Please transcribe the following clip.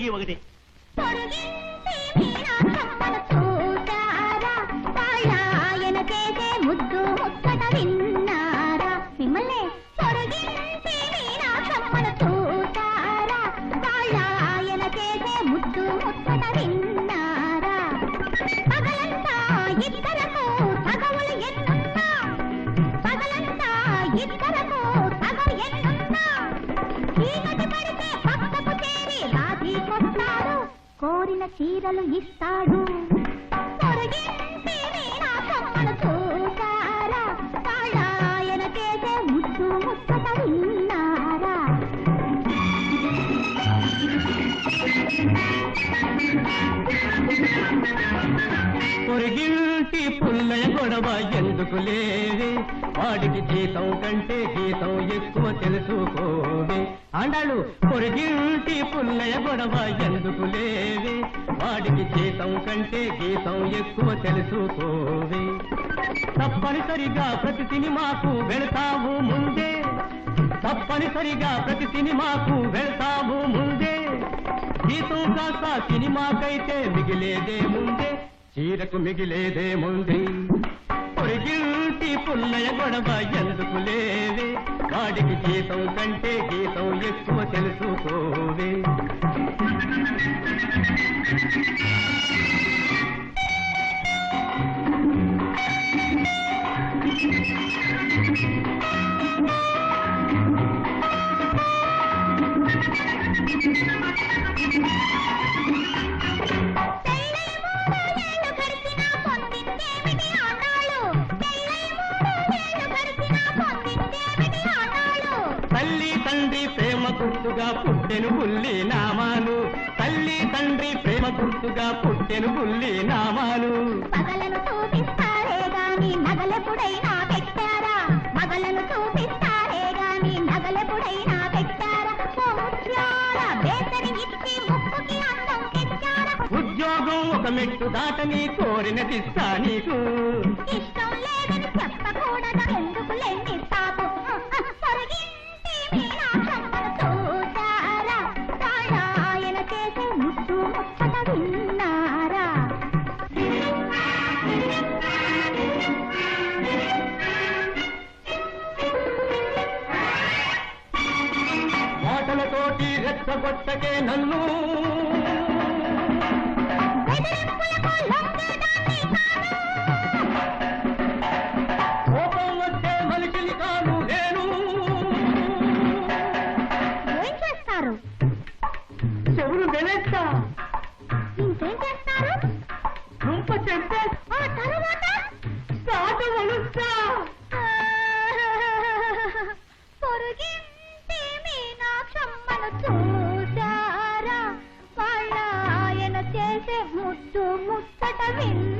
పొరిగి ఒకటి. కోరిన చీరలు ఇస్తాడు ఆయన చేసే ముద్దు ముచ్చట విన్నారా? పొరిగింటి పుల్లయ గొడవ ఎందుకు లేవే, వాడికి జీతం కంటే గీతం ఎక్కువ తెలుసుకోవే. అండాళ్ళు పొరిగింటి పుల్లయ గొడవ ఎందుకు లేవే, వాడికి జీతం కంటే గీతం ఎక్కువ తెలుసుకోవే. తప్పనిసరిగా ప్రతి సినిమాకు వెళతావు ముందే, తప్పనిసరిగా ప్రతి సినిమాకు వెళతావు ముందే. గీతం కాస్త సినిమాకైతే మిగిలేదే ముందే, చీరకు మిగిలేదే ముందే. పొరిగింటి పుల్లయ గొడవ ఎందుకు లేవే, వాడికి జీతం కంటే గీతం ఎక్కువ తెలుసుకోవే. తల్లి తండ్రి ప్రేమ గుర్తుగా పుట్టెను బుల్లి నామాలు, తల్లి తండ్రి ప్రేమ గుర్తుగా పుట్టెను బుల్లి నామాలు. పగలను చూపిస్తారే గాని నగలెప్పుడైనా పెట్టారా? మగలను చూపిస్తారే గాని నగలెప్పుడైనా పెట్టారా? బేసరి ఇచ్చి ముక్కుకి అందం తెచ్చారా? ఉద్యోగం ఒక మెట్టు దాటని కోరినదిస్తా నీకు, ఇష్టం లేదని చెప్పకూడదా? ఎందుకు లేని తాపు ఆయన చేసే ముద్దు ముచ్చట విన్నారా? మాటలతోటి రెచ్చగొట్టకే నన్ను, కోపం వచ్చే మనిషిని కాను నేను. ఏం చేస్తారు? చెవులు వెనెస్తా, ఇంకేం చేస్తారు? రుంప చెప్తే ఆ తర్వాత సాట వలుస్తా. పొరుగింటి మీనాక్షమ్మను చూసారా? వాళ్ళ ఆయన చేసే ముద్దు ముచ్చట విన్నారా?